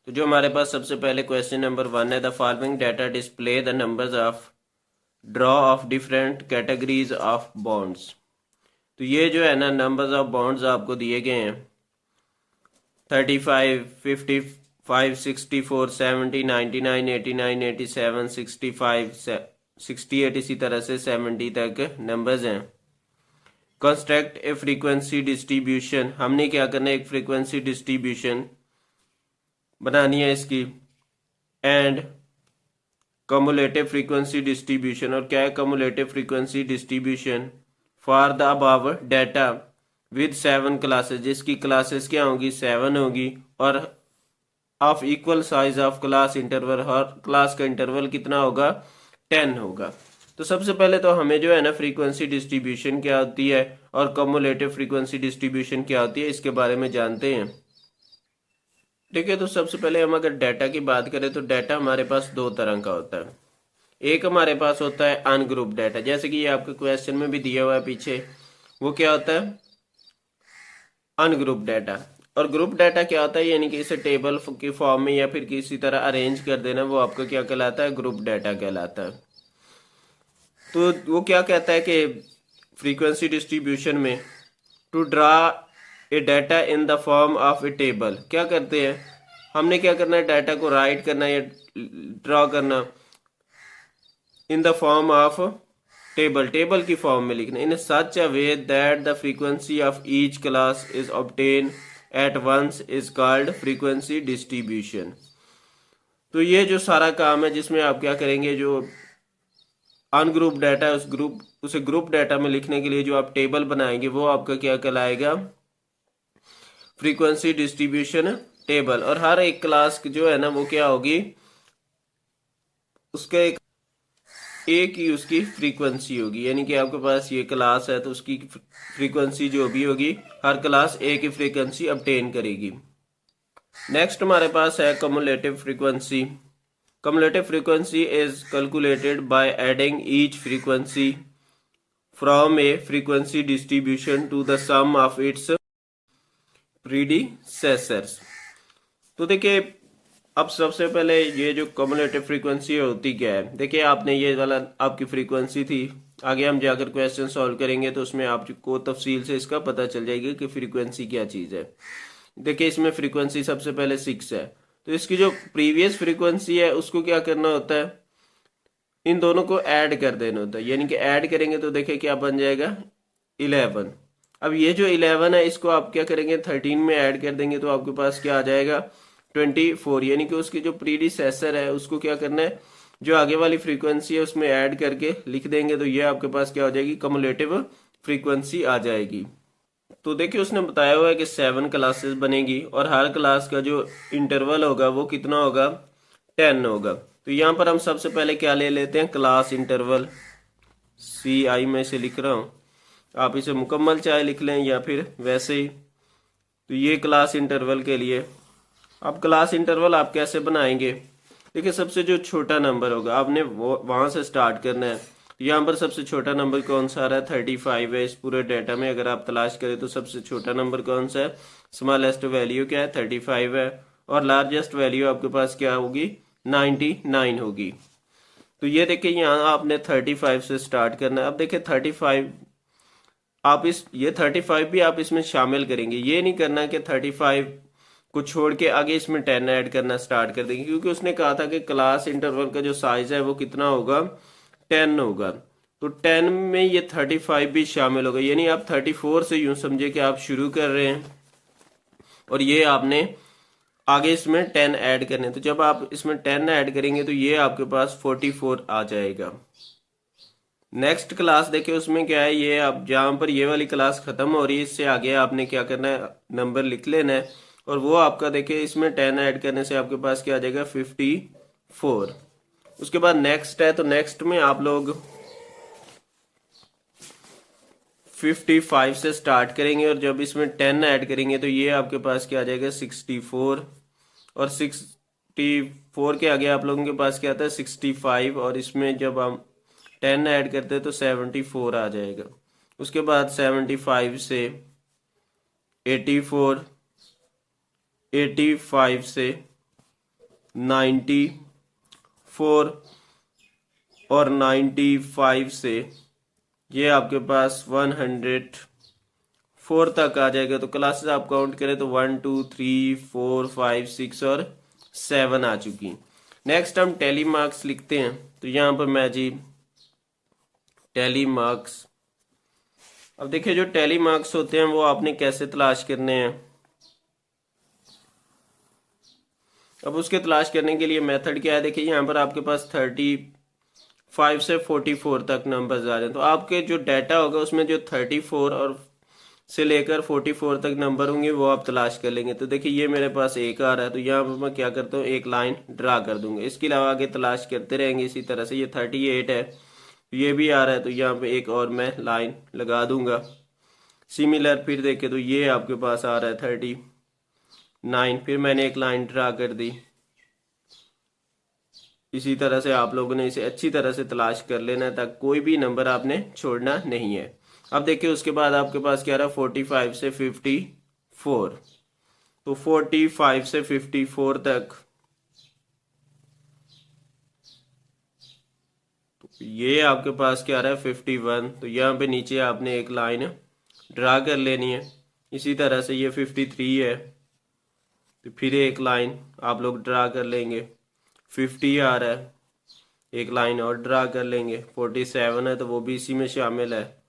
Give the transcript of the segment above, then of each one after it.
तो जो हमारे पास सबसे पहले क्वेश्चन नंबर 1 है, the following data display the numbers of draw of different categories of bonds. तो ये जो है ना नंबर्स ऑफ बॉन्ड्स आपको दिए गए हैं 35, 55, 64, 70, 99, 89, 87, 65, 68, इसी तरह से 70 तक नंबर्स हैं। कंस्ट्रक्ट ए फ्रीक्वेंसी डिस्ट्रीब्यूशन, हमने क्या करना है, एक फ्रीक्वेंसी डिस्ट्रीब्यूशन बनानी है इसकी। एंड कम्युलेटिव फ्रीक्वेंसी डिस्ट्रीब्यूशन, और क्या है cumulative frequency distribution for the above data with 7 classes, जिसकी क्लासेस क्या होगी 7 होगी, और of equal size of class interval, her class का इंटरवल कितना होगा 10 होगा। तो सबसे पहले तो हमें जो है ना फ्रीक्वेंसी डिस्ट्रीब्यूशन क्या होती है और कम्युलेटिव फ्रीक्वेंसी डिस्ट्रीब्यूशन क्या होती है इसके बारे में जानते हैं। ठीक है, तो सबसे पहले हम अगर डाटा की बात करें तो डाटा हमारे पास दो तरह का होता है। एक हमारे पास होता है अनग्रुप डाटा, जैसे कि ये आपके क्वेश्चन में भी दिया हुआ है पीछे, वो क्या होता है अनग्रुप डाटा। और ग्रुप डाटा क्या होता है, यानी कि इसे टेबल की फॉर्म में या फिर किसी तरह अरेंज कर देना, वो आपका क्या कहलाता है ग्रुप डाटा कहलाता है। तो वो क्या कहता है कि फ्रीक्वेंसी डिस्ट्रीब्यूशन में to draw a data in the form of a table, क्या करते हैं हमने क्या करना है डाटा को राइट करना या ड्रॉ करना in the form of table, table की फॉर्म में लिखना, in such a way that the frequency of each class is obtain at once is called frequency distribution. तो ये जो सारा काम है जिसमें आप क्या करेंगे, जो अनग्रुप डाटा है उसे ग्रुप डाटा में लिखने के लिए जो आप टेबल बनाएंगे वो आपका क्या कहलाएगा फ्रीक्वेंसी डिस्ट्रीब्यूशन टेबल। और हर एक क्लास जो है ना वो क्या होगी, उसका एक ही उसकी फ्रीक्वेंसी होगी, यानी कि आपके पास ये क्लास है तो उसकी फ्रीक्वेंसी जो भी होगी हर क्लास एक ही फ्रीक्वेंसी obtain करेगी। नेक्स्ट हमारे पास है cumulative frequency. Cumulative frequency is calculated by adding each frequency from a frequency distribution to the sum of its predecessors. तो देखिए अब सबसे पहले ये जो कम्युलेटिव फ्रीक्वेंसी होती क्या है, देखिए आपने ये वाला आपकी फ्रीक्वेंसी थी, आगे हम जाकर क्वेश्चन सॉल्व करेंगे तो उसमें आपको तफसील से इसका पता चल जाएगी कि फ्रीक्वेंसी क्या चीज़ है। देखिए इसमें फ्रीक्वेंसी सबसे पहले 6 है, तो इसकी जो प्रीवियस फ्रीक्वेंसी है उसको क्या करना होता है, इन दोनों को ऐड कर देना होता है, यानी कि ऐड करेंगे तो देखिए क्या बन जाएगा 11। अब ये जो 11 है इसको आप क्या करेंगे 13 में ऐड कर देंगे तो आपके पास क्या आ जाएगा 24, यानी कि उसकी जो प्रीडिसेसर है उसको क्या करना है, जो आगे वाली फ्रीक्वेंसी है उसमें ऐड करके लिख देंगे तो ये आपके पास क्या हो जाएगी कम्युलेटिव फ्रीक्वेंसी आ जाएगी। तो देखिए उसने बताया हुआ है कि 7 क्लासेस बनेगी और हर क्लास का जो इंटरवल होगा वो कितना होगा 10 होगा। तो यहाँ पर हम सबसे पहले क्या ले लेते हैं क्लास इंटरवल, CI में से लिख रहा हूँ, आप इसे मुकम्मल चाहे लिख लें या फिर वैसे ही। तो ये क्लास इंटरवल के लिए अब क्लास इंटरवल आप कैसे बनाएंगे, देखिए सबसे जो छोटा नंबर होगा आपने वो वहां से स्टार्ट करना है। तो यहाँ पर सबसे छोटा नंबर कौन सा आ रहा है 35 है, इस पूरे डाटा में अगर आप तलाश करें तो सबसे छोटा नंबर कौन सा है, स्मॉलेस्ट वैल्यू क्या है 35 है, और लार्जेस्ट वैल्यू आपके पास क्या होगी 99 होगी। तो ये देखिए यहाँ आपने 35 से स्टार्ट करना है। अब देखिए 35 आप ये 35 भी आप इसमें शामिल करेंगे, ये नहीं करना कि 35 को छोड़ के आगे इसमें 10 ऐड करना स्टार्ट कर देंगे, क्योंकि उसने कहा था कि क्लास इंटरवल का जो साइज है वो कितना होगा 10 होगा। तो 10 में ये 35 भी शामिल होगा, यानी आप 34 से यूं समझे कि आप शुरू कर रहे हैं और ये आपने आगे इसमें 10 ऐड करने। तो जब आप इसमें 10 ऐड करेंगे तो ये आपके पास 44 आ जाएगा। नेक्स्ट क्लास देखिए उसमें क्या है, ये आप जहां पर ये वाली क्लास खत्म हो रही है इससे आगे आपने क्या करना है नंबर लिख लेना है, और वो आपका देखिए इसमें 10 ऐड करने से आपके पास क्या आ जाएगा 54। उसके बाद नेक्स्ट है, तो नेक्स्ट में आप लोग 55 से स्टार्ट करेंगे और जब इसमें 10 ऐड करेंगे तो ये आपके पास क्या आ जाएगा 64, और 64 के आगे आप लोगों के पास क्या आता है 65, और इसमें जब हम 10 ऐड करते हैं तो 74 आ जाएगा। उसके बाद 75 से 84, 85 से 94 और 95 से ये आपके पास 104 तक आ जाएगा। तो क्लासेस आप काउंट करें तो 1 2 3 4 5 6 और 7 आ चुकी। नेक्स्ट हम टैली मार्क्स लिखते हैं। तो यहाँ पर मैं जी टैली मार्क्स, अब देखिए जो टैली मार्क्स होते हैं वो आपने कैसे तलाश करने हैं। अब उसके तलाश करने के लिए मेथड क्या है, देखिए यहाँ पर आपके पास 35 से 44 तक नंबर्स आ रहे हैं। तो आपके जो डाटा होगा उसमें जो 34 और से लेकर 44 तक नंबर होंगे वो आप तलाश कर लेंगे। तो देखिए ये मेरे पास एक आ रहा है, तो यहाँ पर मैं क्या करता हूँ, एक लाइन ड्रा कर दूंगा। इसके अलावा आगे तलाश करते रहेंगे इसी तरह से। ये 38 है, ये भी आ रहा है, तो यहाँ पे एक और मैं लाइन लगा दूंगा। सिमिलर फिर देखे तो ये आपके पास आ रहा है 39, फिर मैंने एक लाइन ड्रा कर दी। इसी तरह से आप लोगों ने इसे अच्छी तरह से तलाश कर लेना है, ताकि कोई भी नंबर आपने छोड़ना नहीं है। अब देखिए उसके बाद आपके पास क्या रहा, 45 से 54। तो 45 से 54 तक तो ये आपके पास क्या रहा है 51। तो यहाँ पे नीचे आपने एक लाइन ड्रा कर लेनी है। इसी तरह से ये 53 है, तो फिर एक लाइन आप लोग ड्रा कर लेंगे। 50 आ रहा है, एक लाइन और ड्रा कर लेंगे। 47 है तो वो भी इसी में शामिल है।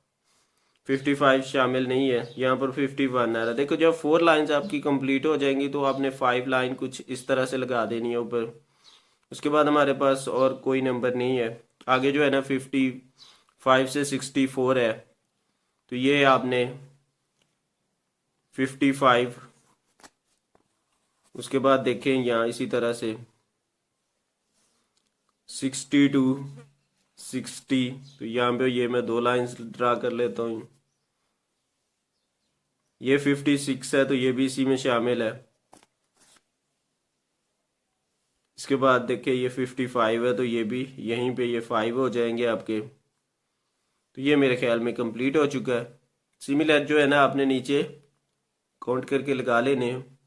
55 शामिल नहीं है, यहाँ पर 51 आ रहा है। देखो जब 4 लाइंस आपकी कंप्लीट हो जाएंगी तो आपने 5 लाइन कुछ इस तरह से लगा देनी है ऊपर। उसके बाद हमारे पास और कोई नंबर नहीं है। आगे जो है ना 55 से 64 है, तो ये आपने 55, उसके बाद देखें यहाँ इसी तरह से 62 60। तो यहाँ पे ये मैं 2 लाइंस ड्रा कर लेता हूँ। ये 56 है तो ये भी इसी में शामिल है। इसके बाद देखिए ये 55 है तो ये भी यहीं पे ये 5 हो जाएंगे आपके। तो ये मेरे ख्याल में कंप्लीट हो चुका है। सिमिलर जो है ना आपने नीचे काउंट करके लगा लेने हैं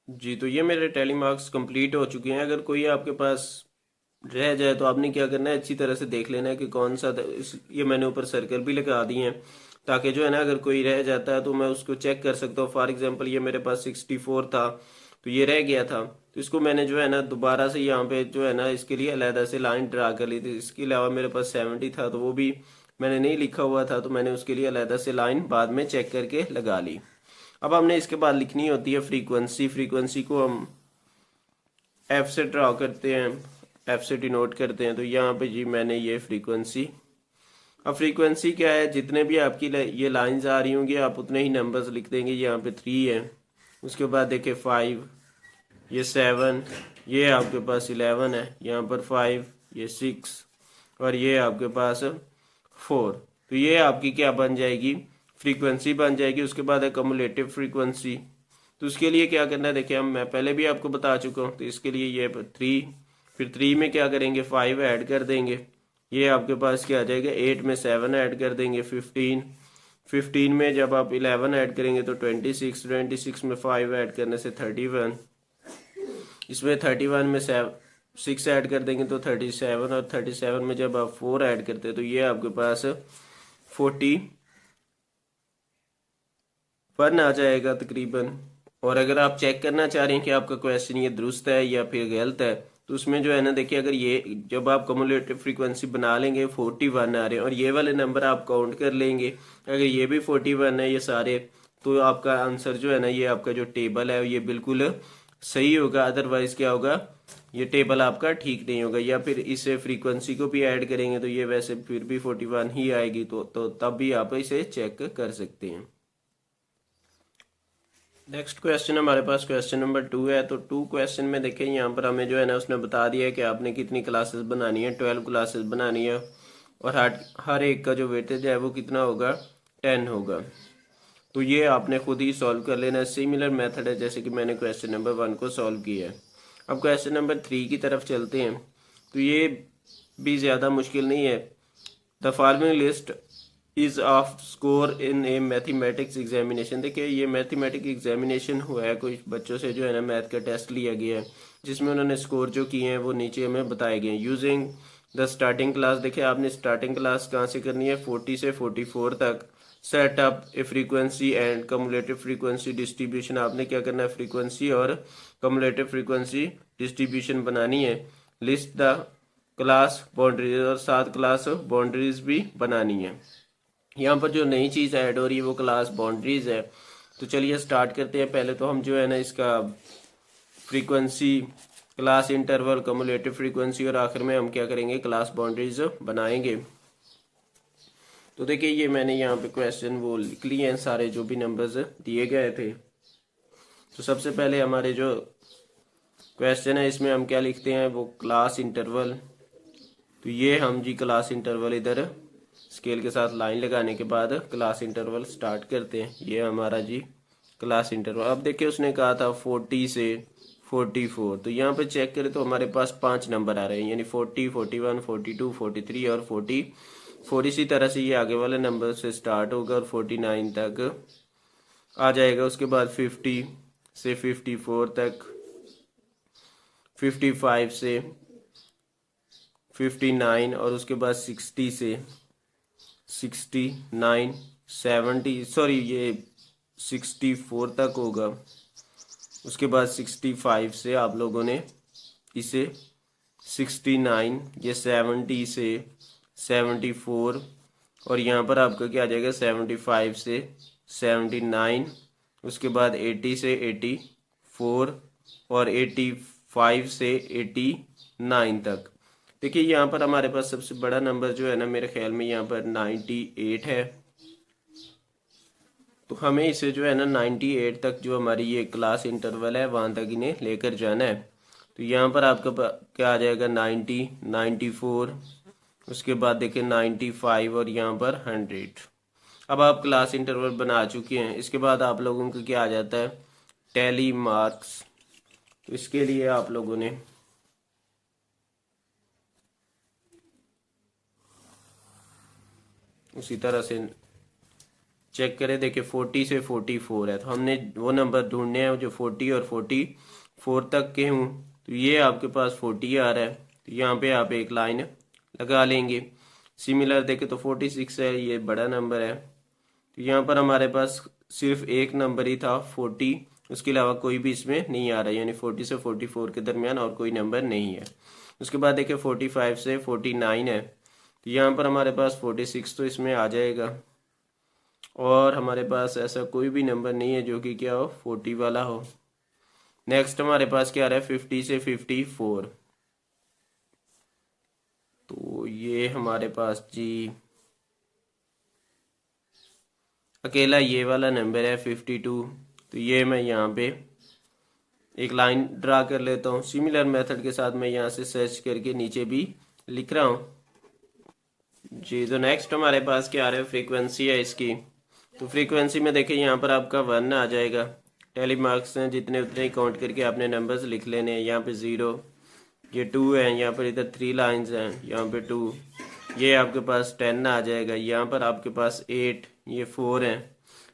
जी। तो ये मेरे टैली मार्क्स कंप्लीट हो चुके हैं। अगर कोई आपके पास रह जाए तो आपने क्या करना है, अच्छी तरह से देख लेना है कि कौन सा ये मैंने ऊपर सर्कल भी लगा दिए हैं, ताकि जो है ना अगर कोई रह जाता है तो मैं उसको चेक कर सकता हूँ। फॉर एग्जांपल ये मेरे पास 64 था तो ये रह गया था, तो इसको मैंने जो है ना दोबारा से यहाँ पे जो है ना इसके लिए अलहदा से लाइन ड्रा कर ली थी। इसके अलावा मेरे पास 70 था तो वो भी मैंने नहीं लिखा हुआ था, तो मैंने उसके लिए अलहदा से लाइन बाद में चेक करके लगा ली। अब हमने इसके बाद लिखनी होती है फ्रीक्वेंसी। फ्रीक्वेंसी को हम एफ से ड्रा करते हैं, एफ से डिनोट करते हैं। तो यहाँ पे जी मैंने ये फ्रीक्वेंसी, अब फ्रीक्वेंसी क्या है, जितने भी आपकी ये लाइंस आ रही होंगी आप उतने ही नंबर्स लिख देंगे। यहाँ पे 3 है, उसके बाद देखिए 5, ये 7, ये आपके पास 11 है, यहाँ पर 5, ये 6 और ये आपके पास 4। तो ये आपकी क्या बन जाएगी, फ्रीक्वेंसी बन जाएगी। उसके बाद है कम्युलेटिव फ्रीक्वेंसी। तो उसके लिए क्या करना है, देखिए हम मैं पहले भी आपको बता चुका हूँ। तो इसके लिए ये 3, फिर 3 में क्या करेंगे 5 ऐड कर देंगे। ये आपके पास क्या आ जाएगा, 8 में 7 ऐड कर देंगे 15। 15 में जब आप 11 ऐड करेंगे तो 26। 26 में 5 ऐड करने से 31। इसमें 31 में 6 ऐड कर देंगे तो 37। और 37 में जब आप 4 ऐड करते हैं तो ये आपके पास 41 आ जाएगा तकरीबन। और अगर आप चेक करना चाह रहे हैं कि आपका क्वेश्चन ये दुरुस्त है या फिर गलत है, तो उसमें जो है ना देखिए, अगर ये जब आप कम्युलेटिव फ्रीक्वेंसी बना लेंगे 41 आ रहे हैं और ये वाले नंबर आप काउंट कर लेंगे, अगर ये भी 41 है ये सारे, तो आपका आंसर जो है ना ये आपका जो टेबल है ये बिल्कुल सही होगा। अदरवाइज क्या होगा, ये टेबल आपका ठीक नहीं होगा। या फिर इसे फ्रीक्वेंसी को भी ऐड करेंगे तो ये वैसे फिर भी 41 ही आएगी। तो तब भी आप इसे चेक कर सकते हैं। नेक्स्ट क्वेश्चन हमारे पास क्वेश्चन नंबर 2 है। तो 2 क्वेश्चन में देखें यहाँ पर हमें जो है ना उसने बता दिया है कि आपने कितनी क्लासेस बनानी है, 12 क्लासेस बनानी है। और हर एक का जो वेटेज है वो कितना होगा, 10 होगा। तो ये आपने खुद ही सॉल्व कर लेना है। सिमिलर मेथड है जैसे कि मैंने क्वेश्चन नंबर 1 को सॉल्व किया है। अब क्वेश्चन नंबर 3 की तरफ चलते हैं। तो ये भी ज़्यादा मुश्किल नहीं है। The following list is off score in A mathematics examination. देखिए ये मैथमेटिक्स एग्जामिनेशन हुआ है, कोई बच्चों से जो है ना मैथ का टेस्ट लिया गया है जिसमें उन्होंने स्कोर जो किए हैं वो नीचे हमें बताए गए हैं। यूजिंग द स्टार्टिंग क्लास, देखिए आपने स्टार्टिंग क्लास कहाँ से करनी है, 40 से 44 तक। Set up A frequency and cumulative frequency distribution, आपने क्या करना है, फ्रीक्वेंसी और कमुलेटिव फ्रीक्वेंसी डिस्ट्रीब्यूशन बनानी है। लिस्ट द क्लास बाउंड्रीज, और 7 क्लास बाउंड्रीज भी बनानी है। यहाँ पर जो नई चीज़ ऐड हो रही है वो क्लास बाउंड्रीज है। तो चलिए स्टार्ट करते हैं। पहले तो हम जो है ना इसका frequency, class interval, cumulative frequency और आखिर में हम क्या करेंगे, क्लास बाउंड्रीज बनाएंगे। तो देखिए ये मैंने यहाँ पे क्वेश्चन वो लिख लिए हैं सारे जो भी नंबर्स दिए गए थे। तो सबसे पहले हमारे जो क्वेश्चन है इसमें हम क्या लिखते हैं, वो क्लास इंटरवल। तो ये हम जी क्लास इंटरवल इधर स्केल के साथ लाइन लगाने के बाद क्लास इंटरवल स्टार्ट करते हैं। ये हमारा जी क्लास इंटरवल। अब देखिए उसने कहा था 40 से 44, तो यहाँ पे चेक करें तो हमारे पास 5 नंबर आ रहे हैं, यानी 40, 41, 42, 43 और 44। इसी तरह से ये आगे वाले नंबर से स्टार्ट होगा और 49 तक आ जाएगा। उसके बाद 50 से 54 तक, 55 से 59 और उसके बाद 60 से 69, 70, सॉरी ये 64 तक होगा। उसके बाद 65 से आप लोगों ने इसे 69, ये 70 से 74 और यहाँ पर आपका क्या आ जाएगा 75 से 79। उसके बाद 80 से 84 और 85 से 89 तक। देखिए यहाँ पर हमारे पास सबसे बड़ा नंबर जो है ना मेरे ख्याल में यहाँ पर 98 है। तो हमें इसे जो है ना 98 तक जो हमारी ये क्लास इंटरवल है वहाँ तक इन्हें लेकर जाना है। तो यहाँ पर आपका क्या आ जाएगा 90, 94, उसके बाद देखिए 95 और यहाँ पर 100। अब आप क्लास इंटरवल बना चुके हैं। इसके बाद आप लोगों को क्या आ जाता है, टैली मार्क्स। तो इसके लिए आप लोगों ने उसी तरह से चेक करें। देखिए 40 से 44 है तो हमने वो नंबर ढूंढने हैं जो 40 और 44 तक के हों। तो ये आपके पास 40 आ रहा है, तो यहाँ पे आप एक लाइन लगा लेंगे। सिमिलर देखें तो 46 है, ये बड़ा नंबर है। तो यहाँ पर हमारे पास सिर्फ एक नंबर ही था 40, उसके अलावा कोई भी इसमें नहीं आ रहा है, यानी 40 से 44 के दरमियान और कोई नंबर नहीं है। उसके बाद देखिए 45 से 49 है, तो यहाँ पर हमारे पास 46 तो इसमें आ जाएगा और हमारे पास ऐसा कोई भी नंबर नहीं है जो कि क्या हो 40 वाला हो। नेक्स्ट हमारे पास क्या आ रहा है 50 से 54। तो ये हमारे पास जी अकेला ये वाला नंबर है 52। तो ये मैं यहाँ पे एक लाइन ड्रा कर लेता हूँ। सिमिलर मेथड के साथ मैं यहाँ से सर्च करके नीचे भी लिख रहा हूँ जी। तो नेक्स्ट हमारे पास क्या आ रहा है, फ्रीक्वेंसी है इसकी। तो फ्रीक्वेंसी में देखिए यहाँ पर आपका 1 आ जाएगा। टैली मार्क्स हैं जितने उतने ही काउंट करके आपने नंबर्स लिख लेने हैं। यहाँ पे 0, ये 2 है, यहाँ पर इधर 3 लाइंस हैं, यहाँ पे 2, ये आपके पास 10 आ जाएगा। यहाँ पर आपके पास 8, ये 4 है,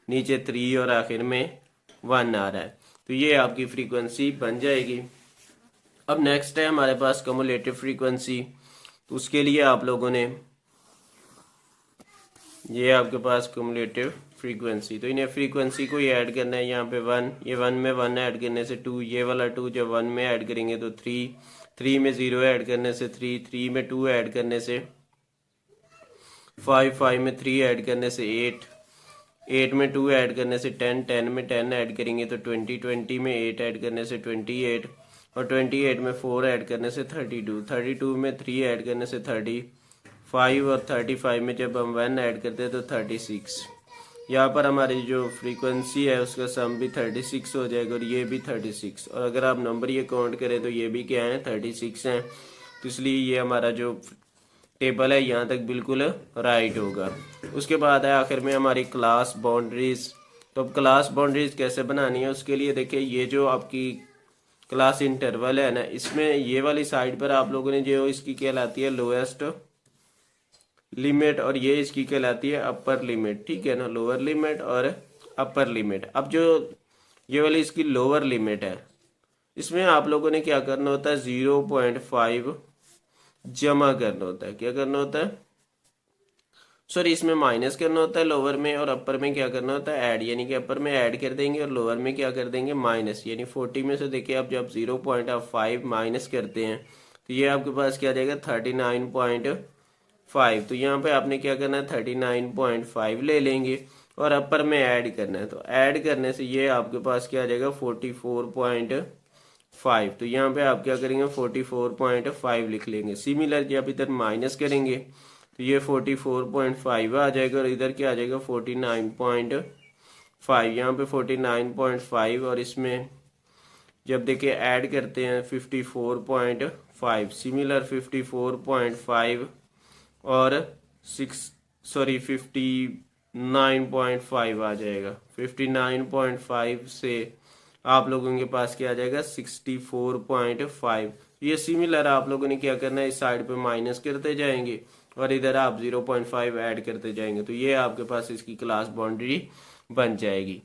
नीचे 3 और आखिर में 1 आ रहा है। तो ये आपकी फ्रीक्वेंसी बन जाएगी। अब नेक्स्ट है हमारे पास कमुलेटिव फ्रीक्वेंसी। तो उसके लिए आप लोगों ने, ये आपके पास कमुलेटिव फ्रीक्वेंसी, तो इन्हें फ्रीक्वेंसी को ही ऐड करना है। यहाँ पे 1, ये 1 में 1 ऐड करने से 2, ये वाला 2 जब 1 में ऐड करेंगे तो 3, 3 में 0 ऐड करने से 3, 3 में 2 ऐड करने से 5, 5 में 3 ऐड करने से 8, 8 में 2 ऐड करने से 10, 10 में 10 ऐड करेंगे तो 20, 20 में 8 ऐड करने से 28 और 28 में 4 ऐड करने से 32, 32 में 3 ऐड करने से 35 और 35 में जब हम 1 ऐड करते हैं तो 36। यहाँ पर हमारी जो फ्रीक्वेंसी है उसका सम भी 36 हो जाएगा और ये भी 36। और अगर आप नंबर ये काउंट करें तो ये भी क्या है 36 हैं। तो इसलिए ये हमारा जो टेबल है यहाँ तक बिल्कुल राइट होगा। उसके बाद है आखिर में हमारी क्लास बाउंड्रीज। तो अब क्लास बाउंड्रीज कैसे बनानी है उसके लिए देखिए ये जो आपकी क्लास इंटरवल है ना, इसमें ये वाली साइड पर आप लोगों ने जो इसकी कहलाती है लोएस्ट लिमिट, और ये इसकी कहलाती है अपर लिमिट, ठीक है ना, लोअर लिमिट और अपर लिमिट। अब जो ये वाली इसकी लोअर लिमिट है, इसमें आप लोगों ने क्या करना होता है, 0.5 जमा करना होता है। क्या करना होता है, सॉरी, इसमें माइनस करना होता है लोअर में, और अपर में क्या करना होता है, ऐड, यानी कि अपर में ऐड कर देंगे और लोअर में क्या कर देंगे, माइनस। यानी 40 में से देखिए आप जब 0.5 माइनस करते हैं तो ये आपके पास क्या आ जाएगा, 39.5। तो यहाँ पे आपने क्या करना है, 39.5 ले लेंगे और अपर में ऐड करना है। तो ऐड करने से ये आपके पास क्या आ जाएगा, 44.5। तो यहाँ पे आप क्या करेंगे, 44.5 लिख लेंगे। सिमिलर जब इधर माइनस करेंगे तो ये 44.5 आ जाएगा और इधर क्या आ जाएगा, 49.5। यहाँ पे 49.5 और इसमें जब देखिए ऐड करते हैं 54.5, सिमिलर 54.5 और 59.5 आ जाएगा। 59.5 से आप लोगों के पास क्या आ जाएगा, 64.5। ये सिमिलर आप लोगों ने क्या करना है, इस साइड पे माइनस करते जाएंगे और इधर आप 0.5 ऐड करते जाएंगे, तो ये आपके पास इसकी क्लास बाउंड्री बन जाएगी।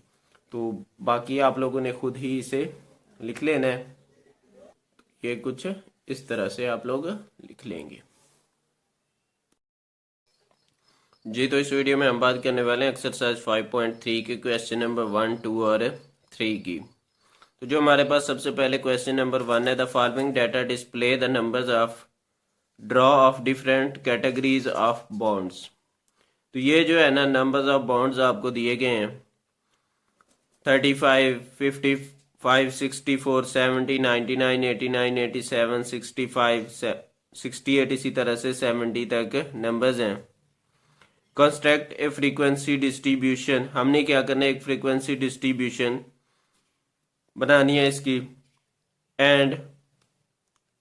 तो बाकी आप लोगों ने खुद ही इसे लिख लेना है। ये कुछ इस तरह से आप लोग लिख लेंगे जी। तो इस वीडियो में हम बात करने वाले हैं एक्सरसाइज 5.3 के क्वेश्चन नंबर 1, 2 और 3 की। तो जो हमारे पास सबसे पहले क्वेश्चन नंबर 1 है, the following data display the numbers of draw of different categories of bonds. तो ये जो है ना, नंबर्स ऑफ बॉन्ड्स आपको दिए गए हैं 35, 55, 64, 70, 99, 89, 87, 65, 68, इसी तरह से 70 तक नंबर्स हैं। कंस्ट्रक्ट ए फ्रीक्वेंसी डिस्ट्रीब्यूशन, हमने क्या करना है, एक फ्रीक्वेंसी डिस्ट्रीब्यूशन बनानी है इसकी, एंड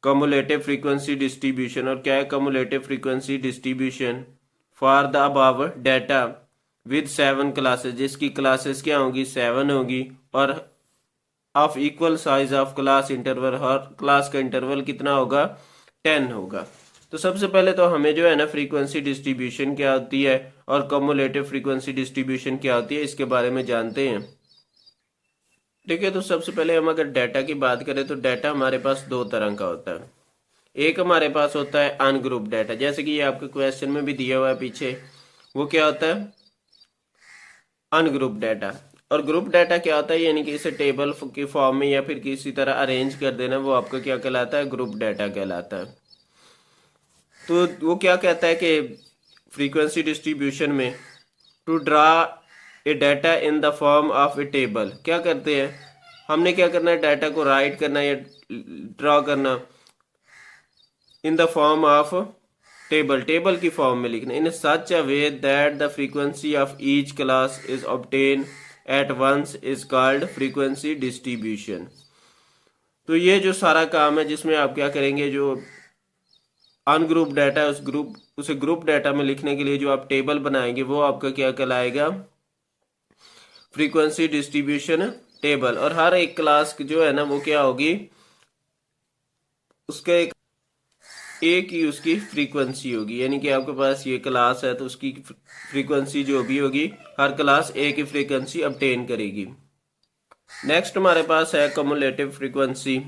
कम्युलेटिव फ्रीक्वेंसी डिस्ट्रीब्यूशन। और क्या है cumulative frequency distribution, for the above data with 7 classes, जिसकी क्लासेस क्या होगी, 7 होगी, और of equal size of class interval, her class का इंटरवल कितना होगा, 10 होगा। तो सबसे पहले तो हमें जो है ना फ्रीक्वेंसी डिस्ट्रीब्यूशन क्या होती है और कम्युलेटिव फ्रीक्वेंसी डिस्ट्रीब्यूशन क्या होती है, इसके बारे में जानते हैं। ठीक है, तो सबसे पहले हम अगर डाटा की बात करें तो डाटा हमारे पास दो तरह का होता है। एक हमारे पास होता है अनग्रुप डाटा, जैसे कि ये आपके क्वेश्चन में भी दिया हुआ है पीछे, वो क्या होता है, अनग्रुप डाटा। और ग्रुप डाटा क्या होता है, यानी कि इसे टेबल की फॉर्म में या फिर किसी तरह अरेंज कर देना, वो आपका क्या कहलाता है, ग्रुप डाटा कहलाता है। तो वो क्या कहता है कि फ्रीक्वेंसी डिस्ट्रीब्यूशन में to draw a data in the form of a table, क्या करते हैं, हमने क्या करना है, डाटा को राइट करना या ड्रॉ करना in the form of table, table की फॉर्म में लिखना, in such a way that the frequency of each class is obtain at once is called frequency distribution. तो ये जो सारा काम है जिसमें आप क्या करेंगे, जो अनग्रुप डाटा है उसे ग्रुप डाटा में लिखने के लिए जो आप टेबल बनाएंगे वो आपका क्या कहलाएगा, फ्रीक्वेंसी डिस्ट्रीब्यूशन टेबल। और हर एक क्लास जो है ना वो क्या होगी, उसका एक ही उसकी फ्रीक्वेंसी होगी, यानी कि आपके पास ये क्लास है तो उसकी फ्रीक्वेंसी जो भी होगी, हर क्लास एक ही फ्रीक्वेंसी ऑब्टेन करेगी। नेक्स्ट हमारे पास है cumulative frequency.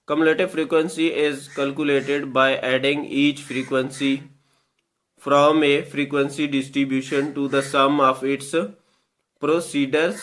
Cumulative frequency is calculated by adding each frequency from a frequency distribution to the sum of its procedures